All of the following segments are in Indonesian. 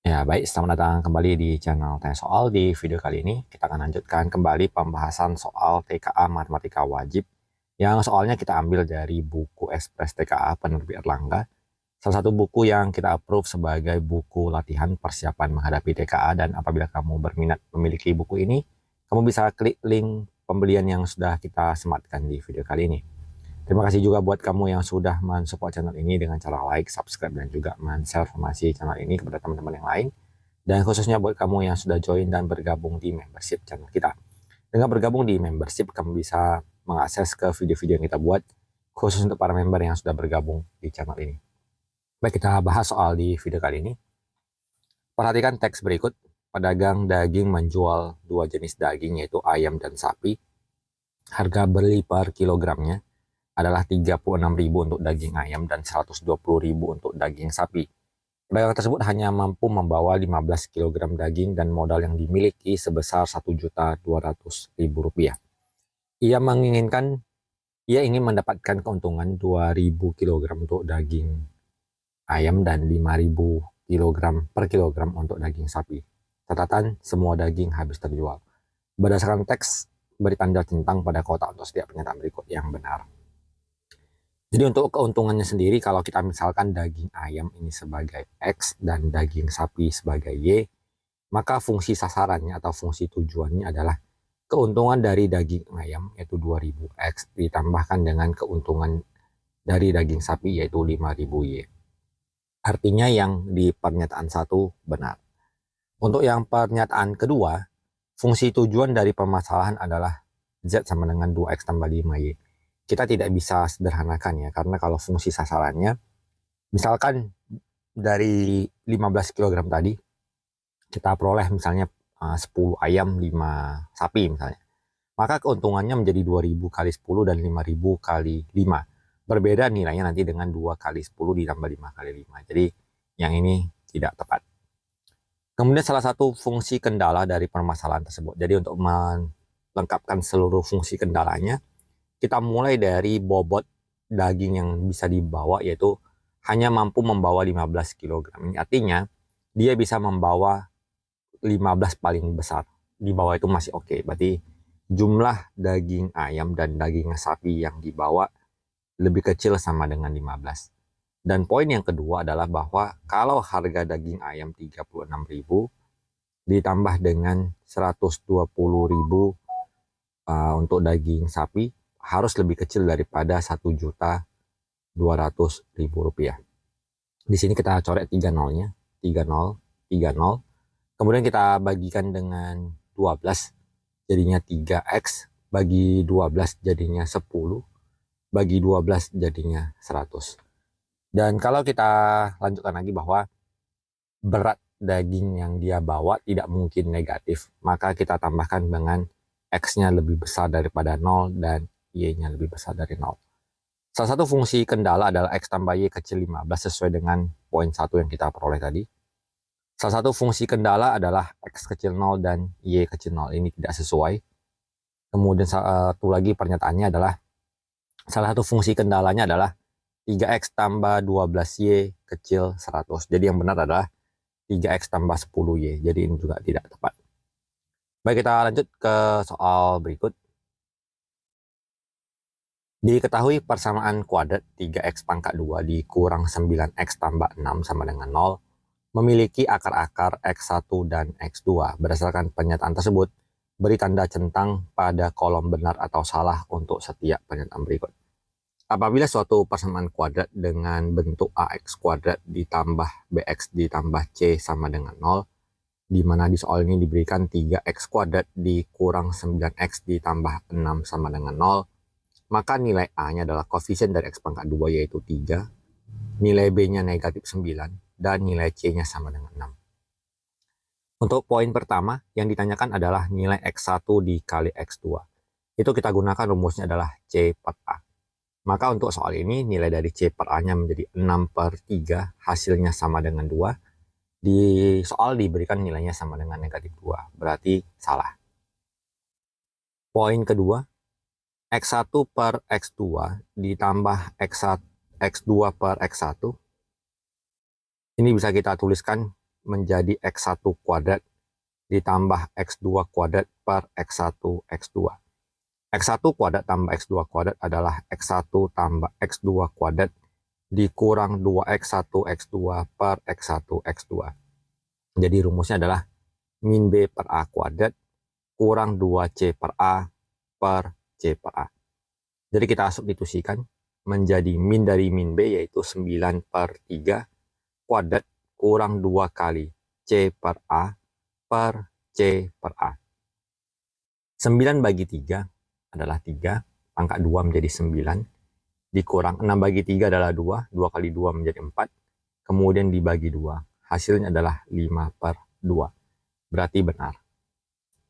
Ya, baik. Selamat datang kembali di channel Tanya Soal. Di video kali ini, kita akan lanjutkan kembali pembahasan soal TKA Matematika Wajib, yang soalnya kita ambil dari buku Ekspres TKA penerbit Erlangga, salah satu buku yang kita approve sebagai buku latihan persiapan menghadapi TKA. Dan apabila kamu berminat memiliki buku ini, kamu bisa klik link pembelian yang sudah kita sematkan di video kali ini. Terima kasih juga buat kamu yang sudah mensupport channel ini dengan cara like, subscribe, dan juga men-share informasi channel ini kepada teman-teman yang lain. Dan khususnya buat kamu yang sudah join dan bergabung di membership channel kita. Dengan bergabung di membership, kamu bisa mengakses ke video-video yang kita buat, khusus untuk para member yang sudah bergabung di channel ini. Baik, kita bahas soal di video kali ini. Perhatikan teks berikut. Pedagang daging menjual dua jenis daging, yaitu ayam dan sapi. Harga beli per kilogramnya adalah 36.000 untuk daging ayam dan 120.000 untuk daging sapi. Pedagang tersebut hanya mampu membawa 15 kg daging dan modal yang dimiliki sebesar Rp1.200.000. Ia ingin mendapatkan keuntungan 2.000 kg untuk daging ayam dan 5.000 kg per kilogram untuk daging sapi. Catatan, semua daging habis terjual. Berdasarkan teks, beri tanda centang pada kotak untuk setiap pernyataan berikut yang benar. Jadi untuk keuntungannya sendiri, kalau kita misalkan daging ayam ini sebagai X dan daging sapi sebagai Y, maka fungsi sasarannya atau fungsi tujuannya adalah keuntungan dari daging ayam yaitu 2000 X ditambahkan dengan keuntungan dari daging sapi yaitu 5000 Y. Artinya yang di pernyataan satu benar. Untuk yang pernyataan kedua, fungsi tujuan dari permasalahan adalah Z sama dengan 2X tambah 5Y. Kita tidak bisa sederhanakan ya, karena kalau fungsi sasarannya, misalkan dari 15 kg tadi, kita peroleh misalnya 10 ayam, 5 sapi misalnya. Maka keuntungannya menjadi 2000 kali 10 dan 5000 kali 5. Berbeda nilainya nanti dengan 2 kali 10 ditambah 5 kali 5. Jadi yang ini tidak tepat. Kemudian salah satu fungsi kendala dari permasalahan tersebut. Jadi untuk melengkapkan seluruh fungsi kendalanya, kita mulai dari bobot daging yang bisa dibawa, yaitu hanya mampu membawa 15 kg. Ini artinya dia bisa membawa 15 paling besar. Di bawah itu masih oke. Berarti jumlah daging ayam dan daging sapi yang dibawa lebih kecil sama dengan 15. Dan poin yang kedua adalah bahwa kalau harga daging ayam 36.000 ditambah dengan 120.000 untuk daging sapi harus lebih kecil daripada Rp1.200.000. Di sini kita coret 3 nolnya, 3 nol, 3 nol. Kemudian kita bagikan dengan 12, jadinya 3X, bagi 12 jadinya 10, bagi 12 jadinya 100. Dan kalau kita lanjutkan lagi bahwa berat daging yang dia bawa tidak mungkin negatif, maka kita tambahkan dengan X-nya lebih besar daripada 0 dan Y-nya lebih besar dari 0. Salah satu fungsi kendala adalah X tambah Y kecil 15 sesuai dengan poin 1 yang kita peroleh tadi. Salah satu fungsi kendala adalah X kecil 0 dan Y kecil 0. Ini tidak sesuai. Kemudian satu lagi pernyataannya adalah salah satu fungsi kendalanya adalah 3X tambah 12Y kecil 100. Jadi yang benar adalah 3X tambah 10Y. Jadi ini juga tidak tepat. Baik, kita lanjut ke soal berikut. Diketahui persamaan kuadrat 3X pangkat 2 dikurang 9X tambah 6 sama dengan 0 memiliki akar-akar X1 dan X2. Berdasarkan pernyataan tersebut, beri tanda centang pada kolom benar atau salah untuk setiap pernyataan berikut. Apabila suatu persamaan kuadrat dengan bentuk AX kuadrat ditambah BX ditambah C sama dengan 0, di mana di soal ini diberikan 3X kuadrat dikurang 9X ditambah 6 sama dengan 0, maka nilai A-nya adalah koefisien dari X pangkat 2 yaitu 3, nilai B-nya negatif 9, dan nilai C-nya sama dengan 6. Untuk poin pertama, yang ditanyakan adalah nilai X1 dikali X2. Itu kita gunakan rumusnya adalah C per A. Maka untuk soal ini nilai dari C per A-nya menjadi 6/3, hasilnya sama dengan 2. Di soal diberikan nilainya sama dengan negatif 2, berarti salah. Poin kedua, X1 per X2 ditambah X2 per X1. Ini bisa kita tuliskan menjadi X1 kuadrat ditambah X2 kuadrat per X1 X2. X1 kuadrat tambah X2 kuadrat adalah X1 tambah X2 kuadrat dikurang 2X1 X2 per X1 X2. Jadi rumusnya adalah min B per A kuadrat kurang 2C per A per C per A. Jadi kita substitusikan menjadi min dari min B yaitu 9 per 3 kuadrat kurang 2 kali C per A per C per A. 9 bagi 3 adalah 3, pangkat 2 menjadi 9, dikurang 6 bagi 3 adalah 2, 2 kali 2 menjadi 4, kemudian dibagi 2, hasilnya adalah 5 per 2, berarti benar.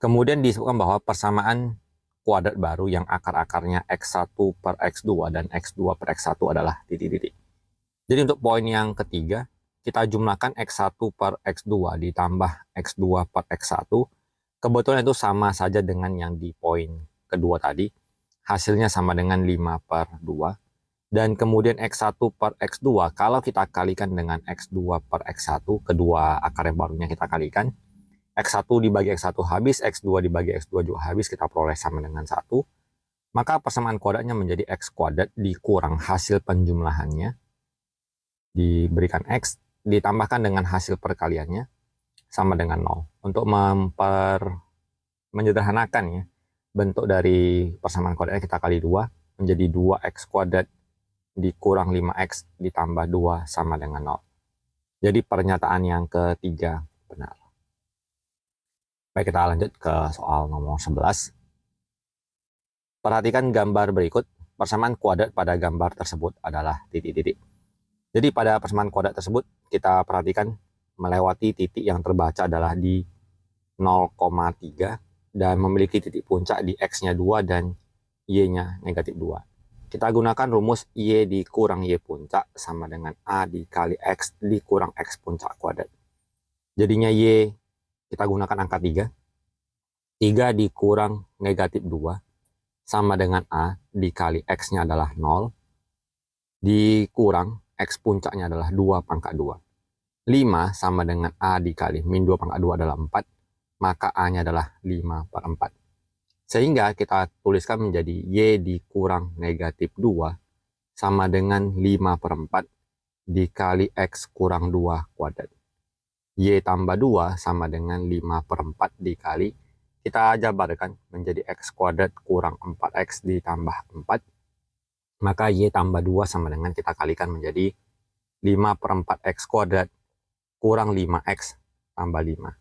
Kemudian disebutkan bahwa persamaan kuadrat baru yang akar-akarnya X1 per X2 dan X2 per X1 adalah titik-titik. Jadi untuk poin yang ketiga, kita jumlahkan X1 per X2 ditambah X2 per X1, kebetulan itu sama saja dengan yang di poin kedua tadi, hasilnya sama dengan 5 per 2, dan kemudian X1 per X2, kalau kita kalikan dengan X2 per X1, kedua akar yang barunya kita kalikan, X1 dibagi X1 habis, X2 dibagi X2 juga habis, kita peroleh sama dengan 1, maka persamaan kuadratnya menjadi X kuadrat dikurang hasil penjumlahannya, diberikan X, ditambahkan dengan hasil perkaliannya, sama dengan 0. Untuk menyederhanakan ya, bentuk dari persamaan kuadratnya kita kali 2, menjadi 2X kuadrat dikurang 5X ditambah 2 sama dengan 0. Jadi pernyataan yang ketiga benar. Baik, kita lanjut ke soal nomor 11. Perhatikan gambar berikut. Persamaan kuadrat pada gambar tersebut adalah titik-titik. Jadi pada persamaan kuadrat tersebut kita perhatikan melewati titik yang terbaca adalah di 0,3 dan memiliki titik puncak di X-nya 2 dan Y-nya negatif 2. Kita gunakan rumus Y dikurang Y puncak sama dengan A dikali X dikurang X puncak kuadrat. Jadinya Y kita gunakan angka 3. 3 dikurang negatif 2 sama dengan A dikali X-nya adalah 0. Dikurang X puncaknya adalah 2 pangkat 2. 5 sama dengan A dikali min 2 pangkat 2 adalah 4. Maka A-nya adalah 5 per 4. Sehingga kita tuliskan menjadi Y dikurang negatif 2 sama dengan 5 per 4 dikali X kurang 2 kuadrat. Y tambah 2 sama dengan 5 per 4 dikali, kita jabarkan menjadi X kuadrat kurang 4X ditambah 4. Maka Y tambah 2 sama dengan kita kalikan menjadi 5 per 4X kuadrat kurang 5X tambah 5.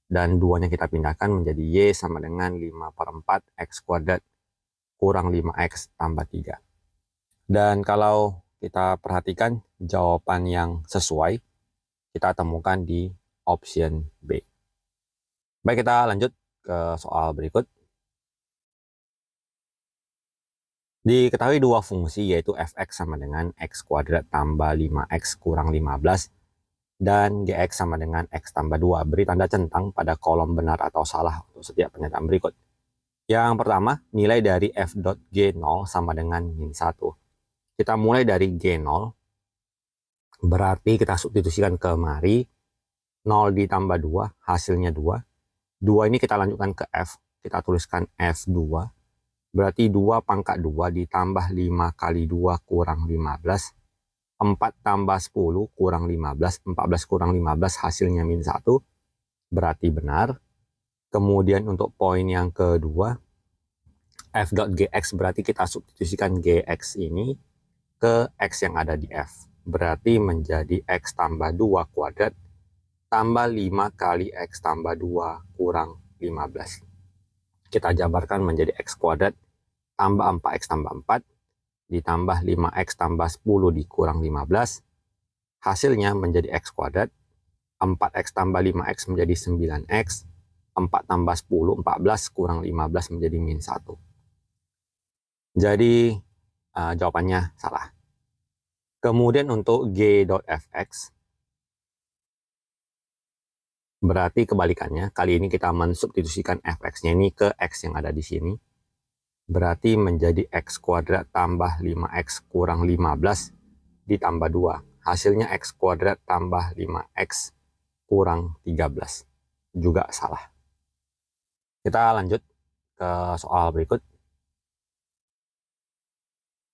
Dan 2-nya kita pindahkan menjadi Y sama dengan 5 per 4 X kuadrat kurang 5X tambah 3. Dan kalau kita perhatikan jawaban yang sesuai, kita temukan di option B. Baik, kita lanjut ke soal berikut. Diketahui dua fungsi yaitu fx sama dengan x kuadrat tambah 5x kurang 15 dan gx sama dengan x tambah 2. Beri tanda centang pada kolom benar atau salah untuk setiap pernyataan berikut. Yang pertama, nilai dari f dot g0 sama dengan min 1. Kita mulai dari g0, berarti kita substitusikan ke mari. 0 ditambah 2, hasilnya 2. 2 ini kita lanjutkan ke f, kita tuliskan f2. Berarti 2 pangkat 2 ditambah 5 kali 2 kurang 15. 4 tambah 10 kurang 15, 14 kurang 15 hasilnya min 1, berarti benar. Kemudian untuk poin yang kedua, f.gx berarti kita substitusikan gx ini ke x yang ada di f. Berarti menjadi x tambah 2 kuadrat tambah 5 kali x tambah 2 kurang 15. Kita jabarkan menjadi x kuadrat tambah 4x tambah 4. Ditambah 5x tambah 10 dikurang 15, hasilnya menjadi x kuadrat. 4x tambah 5x menjadi 9x, 4 tambah 10, 14 kurang 15 menjadi min 1. Jadi jawabannya salah. Kemudian untuk g.fx, berarti kebalikannya, kali ini kita mensubstitusikan fx-nya ini ke x yang ada di sini. Berarti menjadi x kuadrat tambah 5x kurang 15 ditambah 2. Hasilnya x kuadrat tambah 5x kurang 13. Juga salah. Kita lanjut ke soal berikut.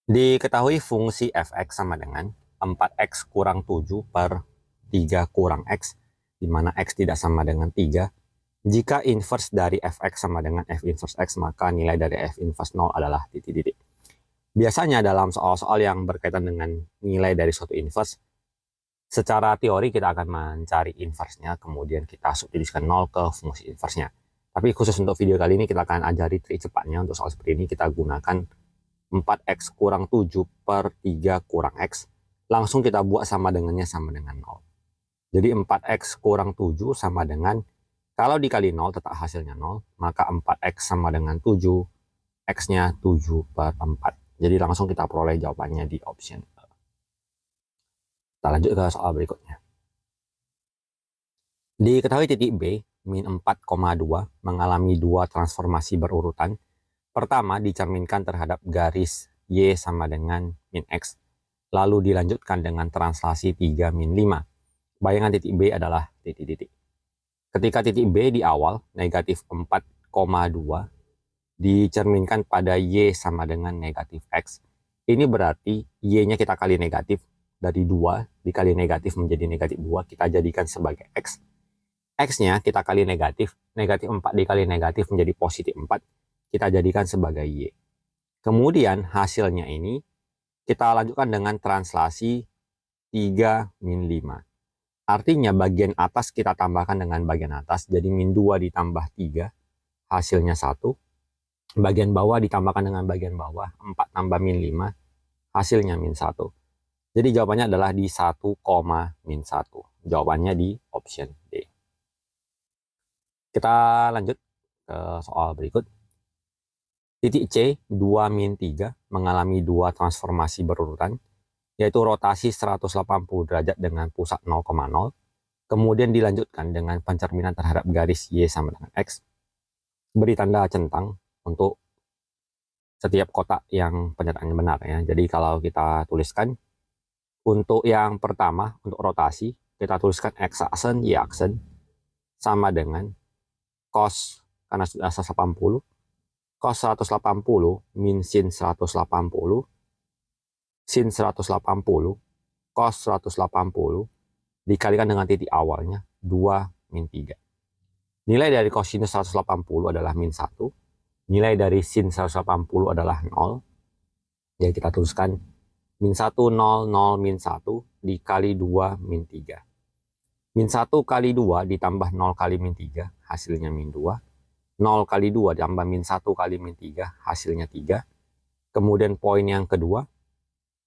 Diketahui fungsi fx sama dengan 4x kurang 7 per 3 kurang x, di mana x tidak sama dengan 3. Jika inverse dari fx sama dengan f inverse x, maka nilai dari f inverse 0 adalah titik-titik. Biasanya dalam soal-soal yang berkaitan dengan nilai dari suatu inverse, secara teori kita akan mencari inverse-nya, kemudian kita substitusikan 0 ke fungsi inverse-nya. Tapi khusus untuk video kali ini kita akan ajari trik cepatnya. Untuk soal seperti ini kita gunakan 4x kurang 7 per 3 kurang x. Langsung kita buat sama dengannya sama dengan 0. Jadi 4x kurang 7 sama dengan, kalau dikali 0 tetap hasilnya 0, maka 4x sama dengan 7, x-nya 7 per 4. Jadi langsung kita peroleh jawabannya di option E. Kita lanjut ke soal berikutnya. Diketahui titik B, min 4,2 mengalami dua transformasi berurutan. Pertama dicerminkan terhadap garis Y sama dengan min X, lalu dilanjutkan dengan translasi 3 min 5. Bayangan titik B adalah titik-titik. Ketika titik B di awal, negatif 4,2, dicerminkan pada Y sama dengan negatif X. Ini berarti Y-nya kita kali negatif, dari 2 dikali negatif menjadi negatif 2, kita jadikan sebagai X. X-nya kita kali negatif, negatif 4 dikali negatif menjadi positif 4, kita jadikan sebagai Y. Kemudian hasilnya ini kita lanjutkan dengan translasi 3 min 5. Artinya bagian atas kita tambahkan dengan bagian atas, jadi min 2 ditambah 3, hasilnya 1. Bagian bawah ditambahkan dengan bagian bawah, 4 tambah min 5, hasilnya min 1. Jadi jawabannya adalah di 1, min 1. Jawabannya di option D. Kita lanjut ke soal berikut. Titik C, 2 min 3 mengalami dua transformasi berurutan, yaitu rotasi 180 derajat dengan pusat 0,0, kemudian dilanjutkan dengan pencerminan terhadap garis Y sama dengan X. Beri tanda centang untuk setiap kotak yang penyertaannya benar ya. Jadi kalau kita tuliskan, untuk yang pertama, untuk rotasi, kita tuliskan X aksen, Y aksen, sama dengan cos, karena sudah 180, cos 180 min sin 180, sin 180, cos 180, dikalikan dengan titik awalnya, 2 min 3. Nilai dari cosinus 180 adalah min 1, nilai dari sin 180 adalah 0. Jadi kita tuliskan min 1, 0, 0, min 1, dikali 2, min 3. Min 1 kali 2 ditambah 0 kali min 3, hasilnya min 2. 0 kali 2 ditambah min 1 kali min 3, hasilnya 3. Kemudian poin yang kedua,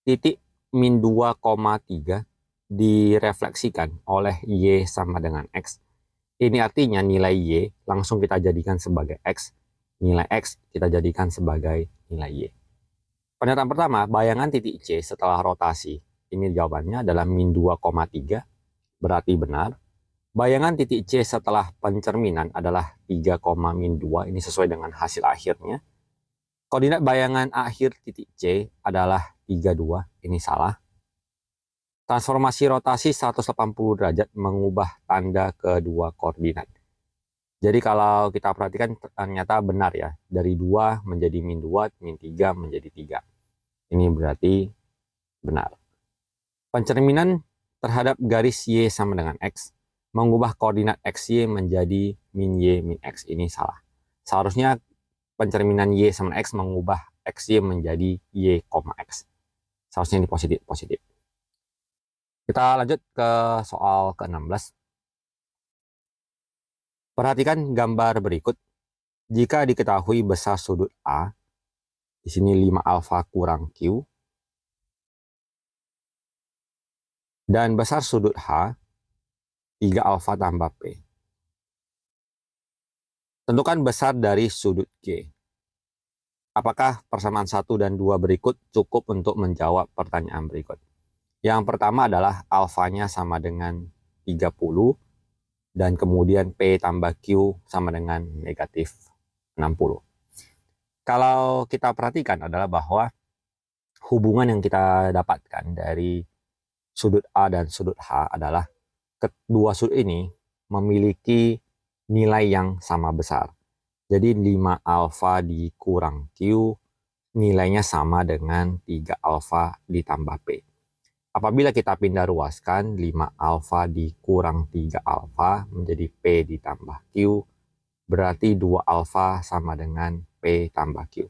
titik min 2,3 direfleksikan oleh Y sama dengan X. Ini artinya nilai Y langsung kita jadikan sebagai X, nilai X kita jadikan sebagai nilai Y. Pernyataan pertama, bayangan titik C setelah rotasi, ini jawabannya adalah min 2,3, berarti benar. Bayangan titik C setelah pencerminan adalah 3, min 2, ini sesuai dengan hasil akhirnya. Koordinat bayangan akhir titik C adalah 32, ini salah. Transformasi rotasi 180 derajat mengubah tanda kedua koordinat. Jadi kalau kita perhatikan ternyata benar ya, dari 2 menjadi min 2, min 3 menjadi 3. Ini berarti benar. Pencerminan terhadap garis Y sama dengan X mengubah koordinat XY menjadi min Y min X, ini salah. Seharusnya pencerminan Y sama X mengubah XY menjadi Y, X. Seharusnya ini positif. Kita lanjut ke soal ke-16. Perhatikan gambar berikut. Jika diketahui besar sudut A, di sini 5 alfa kurang Q, dan besar sudut H, 3 alfa tambah P. Tentukan besar dari sudut G. Apakah persamaan 1 dan 2 berikut cukup untuk menjawab pertanyaan berikut? Yang pertama adalah alfanya sama dengan 30, dan kemudian P tambah Q sama dengan negatif 60. Kalau kita perhatikan adalah bahwa hubungan yang kita dapatkan dari sudut A dan sudut H adalah kedua sudut ini memiliki nilai yang sama besar. Jadi 5 alfa dikurang Q nilainya sama dengan 3 alfa ditambah P. Apabila kita pindah ruaskan 5 alfa dikurang 3 alfa menjadi P ditambah Q, berarti 2 alfa sama dengan P tambah Q.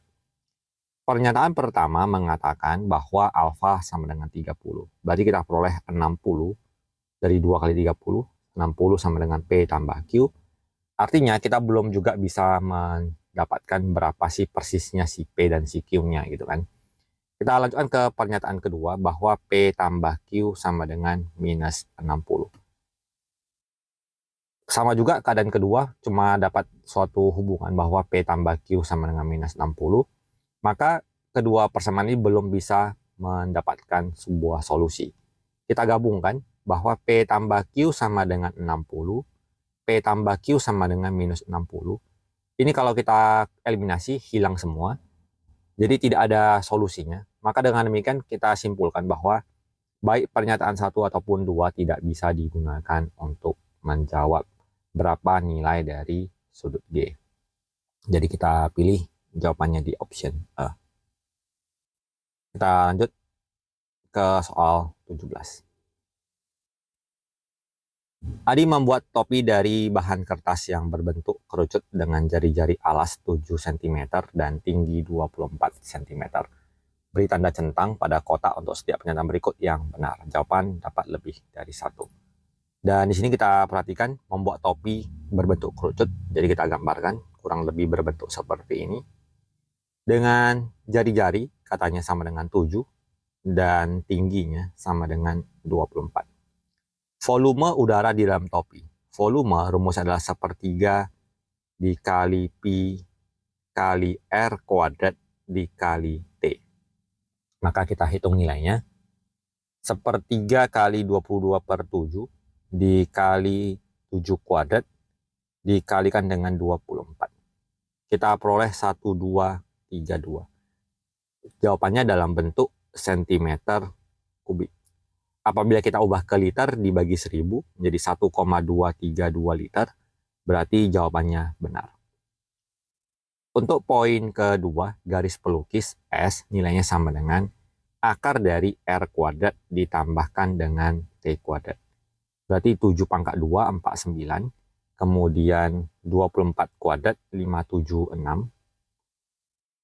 Pernyataan pertama mengatakan bahwa alfa sama dengan 30. Berarti kita peroleh 60 dari 2 kali 30, 60 sama dengan P tambah Q. Artinya kita belum juga bisa mendapatkan berapa sih persisnya si P dan si Q-nya gitu kan. Kita lanjutkan ke pernyataan kedua bahwa P tambah Q sama dengan minus 60. Sama juga keadaan kedua, cuma dapat suatu hubungan bahwa P tambah Q sama dengan minus 60. Maka kedua persamaan ini belum bisa mendapatkan sebuah solusi. Kita gabungkan bahwa P tambah Q sama dengan 60. P tambah Q sama dengan minus 60. Ini kalau kita eliminasi hilang semua. Jadi tidak ada solusinya. Maka dengan demikian kita simpulkan bahwa baik pernyataan 1 ataupun 2 tidak bisa digunakan untuk menjawab berapa nilai dari sudut G. Jadi kita pilih jawabannya di option A. Kita lanjut ke soal 17. Adi membuat topi dari bahan kertas yang berbentuk kerucut dengan jari-jari alas 7 cm dan tinggi 24 cm. Beri tanda centang pada kotak untuk setiap pernyataan berikut yang benar. Jawaban dapat lebih dari 1. Dan di sini kita perhatikan membuat topi berbentuk kerucut. Jadi kita gambarkan kurang lebih berbentuk seperti ini. Dengan jari-jari katanya sama dengan 7 dan tingginya sama dengan 24. Volume udara di dalam topi. Volume rumus adalah sepertiga dikali Pi kali R kuadrat dikali T. Maka kita hitung nilainya. Sepertiga kali 22 per 7 dikali 7 kuadrat dikalikan dengan 24. Kita peroleh 1232. Jawabannya dalam bentuk sentimeter kubik. Apabila kita ubah ke liter dibagi 1000 menjadi 1,232 liter, berarti jawabannya benar. Untuk poin kedua, garis pelukis S nilainya sama dengan akar dari R kuadrat ditambahkan dengan T kuadrat. Berarti 7 pangkat 2, 49. Kemudian 24 kuadrat, 576.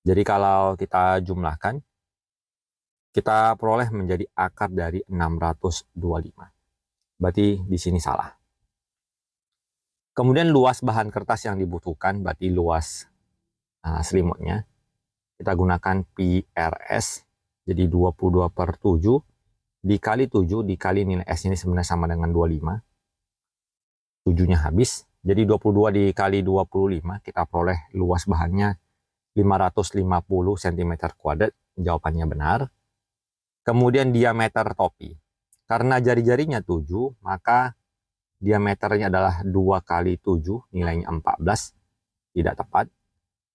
Jadi kalau kita jumlahkan, kita peroleh menjadi akar dari 625. Berarti di sini salah. Kemudian luas bahan kertas yang dibutuhkan, berarti luas selimutnya. Kita gunakan PRS, jadi 22 per 7 dikali 7 dikali nilai S ini sebenarnya sama dengan 25. 7-nya habis, jadi 22 dikali 25, kita peroleh luas bahannya 550 cm kuadrat. Jawabannya benar. Kemudian diameter topi. Karena jari-jarinya 7, maka diameternya adalah 2 kali 7, nilainya 14. Tidak tepat.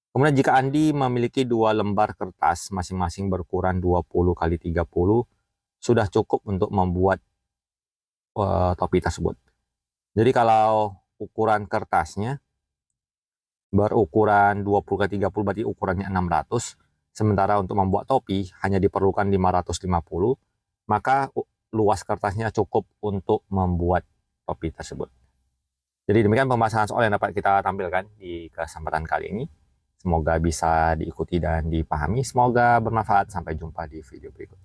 Kemudian jika Andi memiliki 2 lembar kertas, masing-masing berukuran 20 kali 30, sudah cukup untuk membuat topi tersebut. Jadi kalau ukuran kertasnya berukuran 20 kali 30, berarti ukurannya 600. Sementara untuk membuat topi hanya diperlukan 550, maka luas kertasnya cukup untuk membuat topi tersebut. Jadi demikian pembahasan soal yang dapat kita tampilkan di kesempatan kali ini. Semoga bisa diikuti dan dipahami. Semoga bermanfaat. Sampai jumpa di video berikutnya.